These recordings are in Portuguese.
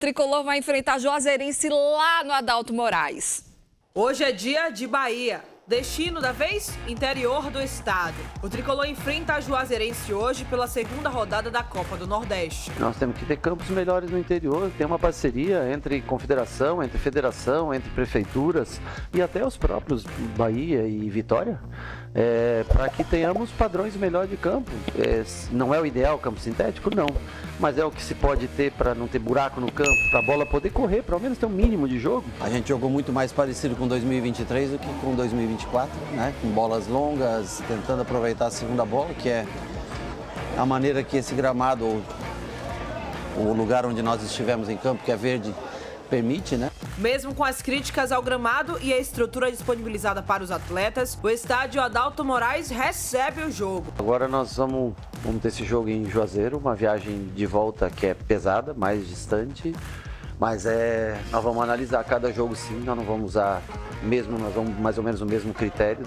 Tricolor vai enfrentar Juazeirense lá no Adalto Moraes. Hoje é dia de Bahia. Destino da vez? Interior do estado. O Tricolor enfrenta a Juazeirense hoje pela segunda rodada da Copa do Nordeste. Nós temos que ter campos melhores no interior, ter uma parceria entre confederação, entre federação, entre prefeituras e até os próprios Bahia e Vitória, para que tenhamos padrões melhores de campo. Não é o ideal campo sintético? Não. Mas é o que se pode ter para não ter buraco no campo, para a bola poder correr, para ao menos ter um mínimo de jogo. A gente jogou muito mais parecido com 2023 do que com 2024, né? Com bolas longas, tentando aproveitar a segunda bola, que é a maneira que esse gramado, o lugar onde nós estivemos em campo, que é verde, permite, né? Mesmo com as críticas ao gramado e a estrutura disponibilizada para os atletas, o estádio Adalto Moraes recebe o jogo. Agora nós vamos ter esse jogo em Juazeiro, uma viagem de volta que é pesada, mais distante, mas nós vamos analisar cada jogo sim, nós não vamos usar nós vamos mais ou menos o mesmo critério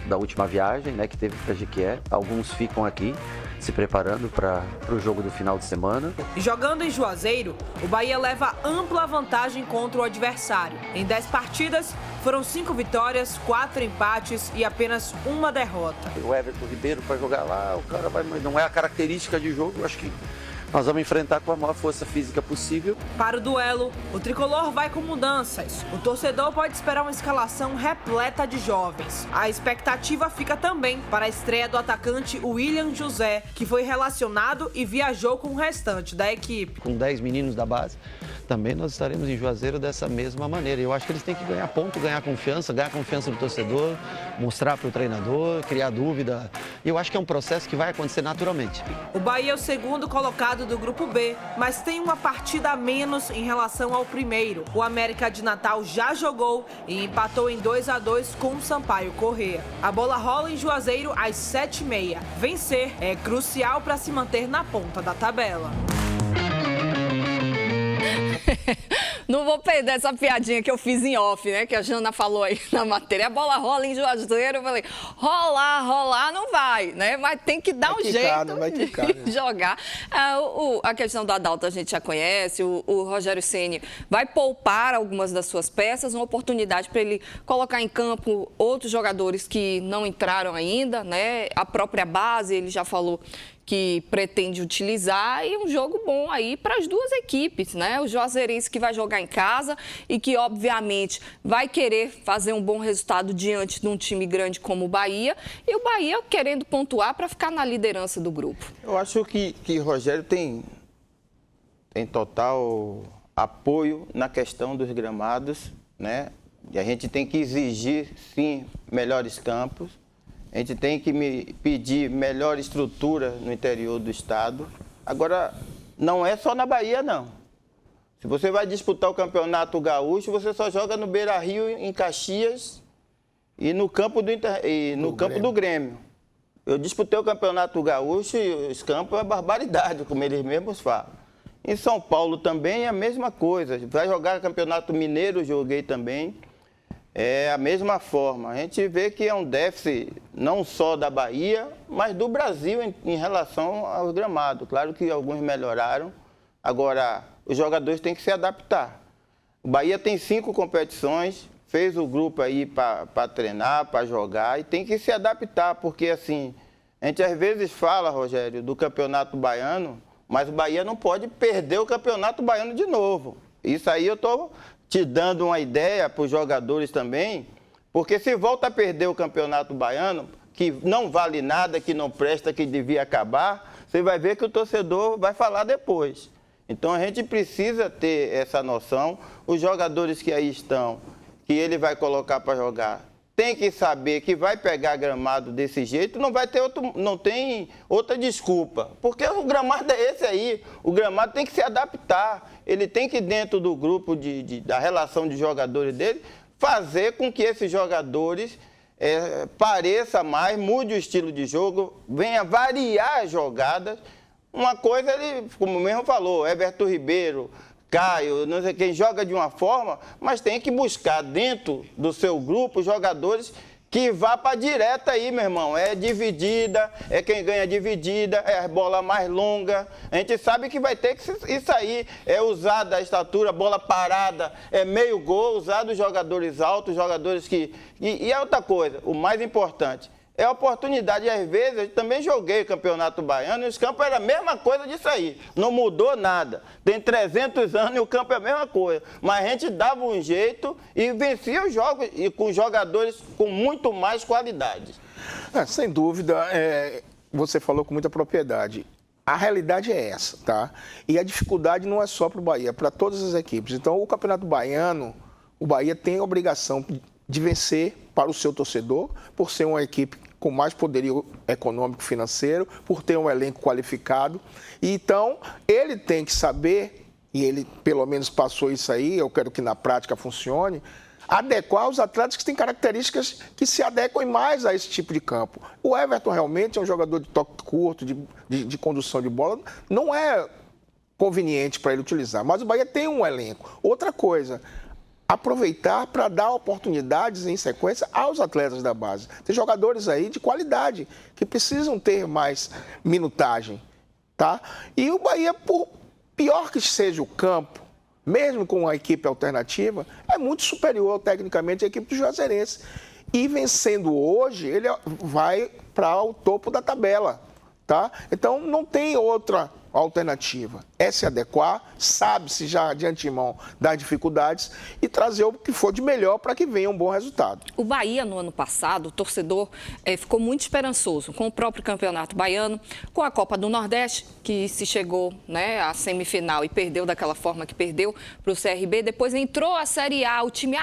da última viagem, né, que teve para Jequié. Alguns ficam aqui se preparando para o jogo do final de semana. Jogando em Juazeiro, o Bahia leva ampla vantagem contra o adversário. Em 10 partidas, foram 5 vitórias, 4 empates e apenas uma derrota. O Everton Ribeiro para jogar lá, o cara não é a característica de jogo, eu acho que nós vamos enfrentar com a maior força física possível. Para o duelo, o Tricolor vai com mudanças. O torcedor pode esperar uma escalação repleta de jovens. A expectativa fica também para a estreia do atacante William José, que foi relacionado e viajou com o restante da equipe. Com 10 meninos da base, também nós estaremos em Juazeiro dessa mesma maneira. Eu acho que eles têm que ganhar ponto, ganhar confiança do torcedor, mostrar para o treinador, criar dúvida. Eu acho que é um processo que vai acontecer naturalmente. O Bahia é o segundo colocado do Grupo B, mas tem uma partida a menos em relação ao primeiro. O América de Natal já jogou e empatou em 2-2 com o Sampaio Corrêa. A bola rola em Juazeiro às 7h30. Vencer é crucial para se manter na ponta da tabela. Não vou perder essa piadinha que eu fiz em off, né? Que a Jana falou aí na matéria. A bola rola em Juazeiro. Eu falei, rolar não vai, né? Mas tem que dar jeito de jogar. A questão do Adalto a gente já conhece. O Rogério Ceni vai poupar algumas das suas peças. Uma oportunidade para ele colocar em campo outros jogadores que não entraram ainda, né? A própria base, ele já falou que pretende utilizar, e um jogo bom aí para as duas equipes, né? O Juazeirense que vai jogar em casa e que, obviamente, vai querer fazer um bom resultado diante de um time grande como o Bahia, e o Bahia querendo pontuar para ficar na liderança do grupo. Eu acho que Rogério tem total apoio na questão dos gramados, né? E a gente tem que exigir, sim, melhores campos. A gente tem que pedir melhor estrutura no interior do estado. Agora, não é só na Bahia, não. Se você vai disputar o Campeonato Gaúcho, você só joga no Beira-Rio, em Caxias e no campo do Grêmio. Eu disputei o Campeonato Gaúcho e os campos é barbaridade, como eles mesmos falam. Em São Paulo também é a mesma coisa. Vai jogar Campeonato Mineiro, joguei também. É a mesma forma. A gente vê que é um déficit não só da Bahia, mas do Brasil em relação ao gramado. Claro que alguns melhoraram. Agora, os jogadores têm que se adaptar. O Bahia tem 5 competições, fez o grupo aí para treinar, para jogar, e tem que se adaptar, porque assim, a gente às vezes fala, Rogério, do Campeonato Baiano, mas o Bahia não pode perder o Campeonato Baiano de novo. Isso aí eu estou te dando uma ideia para os jogadores também, porque se volta a perder o Campeonato Baiano, que não vale nada, que não presta, que devia acabar, você vai ver que o torcedor vai falar depois. Então a gente precisa ter essa noção. Os jogadores que aí estão, que ele vai colocar para jogar, tem que saber que vai pegar gramado desse jeito, não tem outra desculpa. Porque o gramado é esse aí, o gramado tem que se adaptar. Ele tem que, dentro do grupo, da relação de jogadores dele, fazer com que esses jogadores pareça mais, mude o estilo de jogo, venha variar as jogadas. Uma coisa, ele, como mesmo falou, Everton Ribeiro, Caio, não sei quem, joga de uma forma, mas tem que buscar dentro do seu grupo jogadores que vá para direta aí, meu irmão. É dividida, é quem ganha dividida, é a bola mais longa. A gente sabe que vai ter que isso aí. É usar da estatura, bola parada, é meio gol, usar dos jogadores altos, jogadores que... E é outra coisa, o mais importante, é a oportunidade. Às vezes, eu também joguei o Campeonato Baiano e os campos eram a mesma coisa disso aí. Não mudou nada. Tem 300 anos e o campo é a mesma coisa. Mas a gente dava um jeito e vencia os jogos e com jogadores com muito mais qualidade. Sem dúvida, você falou com muita propriedade. A realidade é essa, tá? E a dificuldade não é só para o Bahia, é para todas as equipes. Então, o Campeonato Baiano, o Bahia tem a obrigação de vencer para o seu torcedor, por ser uma equipe com mais poderio econômico e financeiro, por ter um elenco qualificado. E, então, ele tem que saber, e ele pelo menos passou isso aí, eu quero que na prática funcione, adequar os atletas que têm características que se adequem mais a esse tipo de campo. O Everton realmente é um jogador de toque curto, de condução de bola, não é conveniente para ele utilizar, mas o Bahia tem um elenco. Outra coisa, aproveitar para dar oportunidades em sequência aos atletas da base. Tem jogadores aí de qualidade que precisam ter mais minutagem, tá? E o Bahia, por pior que seja o campo, mesmo com uma equipe alternativa, é muito superior tecnicamente à equipe do Juazeirense. E vencendo hoje, ele vai para o topo da tabela, tá? Então não tem outra alternativa. É se adequar, sabe-se já de antemão das dificuldades e trazer o que for de melhor para que venha um bom resultado. O Bahia, no ano passado, o torcedor ficou muito esperançoso com o próprio Campeonato Baiano, com a Copa do Nordeste, que se chegou, né, à semifinal e perdeu daquela forma que perdeu para o CRB. Depois entrou a Série A, o time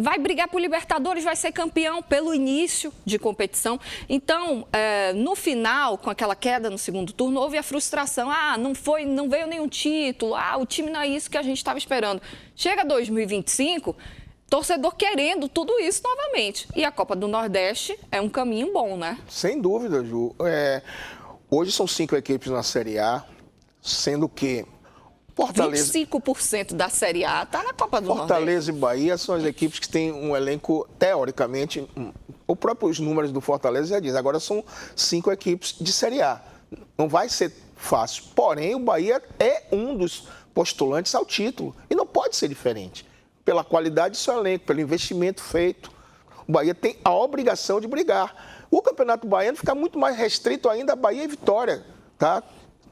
vai brigar por Libertadores, vai ser campeão pelo início de competição. Então, no final, com aquela queda no segundo turno, houve a frustração. Não veio nenhum título, o time não é isso que a gente estava esperando. Chega 2025, torcedor querendo tudo isso novamente. E a Copa do Nordeste é um caminho bom, né? Sem dúvida, Ju. Hoje são 5 equipes na Série A, sendo que Fortaleza... 25% da Série A está na Copa do Nordeste. Fortaleza e Bahia são as equipes que têm um elenco, teoricamente, os próprios números do Fortaleza já diz. Agora são 5 equipes de Série A. Não vai ser fácil. Porém, o Bahia é um dos postulantes ao título. E não pode ser diferente. Pela qualidade do seu elenco, pelo investimento feito. O Bahia tem a obrigação de brigar. O Campeonato Baiano fica muito mais restrito ainda a Bahia e Vitória, tá?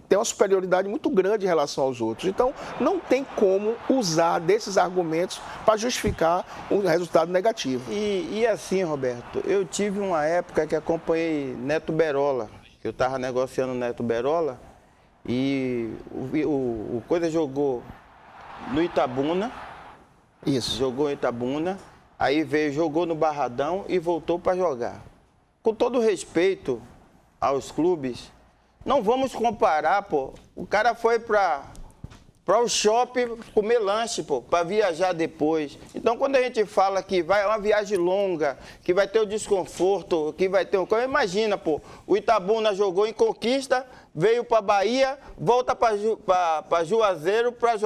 Tem uma superioridade muito grande em relação aos outros. Então, não tem como usar desses argumentos para justificar um resultado negativo. E assim, Roberto, eu tive uma época que acompanhei Neto Berola. Eu estava negociando o Neto Berola e o Coisa jogou no Itabuna. Isso. Jogou em Itabuna, aí jogou no Barradão e voltou para jogar. Com todo respeito aos clubes, não vamos comparar, pô. O cara foi para o shopping comer lanche, pô, para viajar depois. Então, quando a gente fala que vai uma viagem longa, que vai ter o desconforto, que vai ter imagina, pô, o Itabuna jogou em Conquista, veio para Bahia, volta para Juazeiro para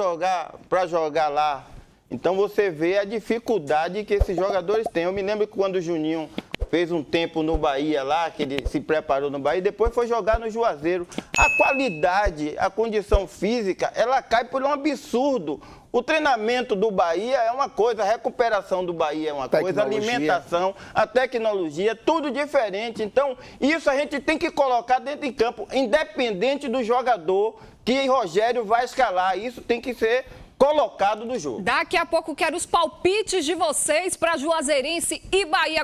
jogar lá. Então, você vê a dificuldade que esses jogadores têm. Eu me lembro que quando o Juninho fez um tempo no Bahia lá, que ele se preparou no Bahia, depois foi jogar no Juazeiro. A qualidade, a condição física, ela cai por um absurdo. O treinamento do Bahia é uma coisa, a recuperação do Bahia é uma coisa, a alimentação, a tecnologia, tudo diferente. Então, isso a gente tem que colocar dentro de campo, independente do jogador que Rogério vai escalar. Isso tem que ser colocado no jogo. Daqui a pouco quero os palpites de vocês para Juazeirense e Bahia.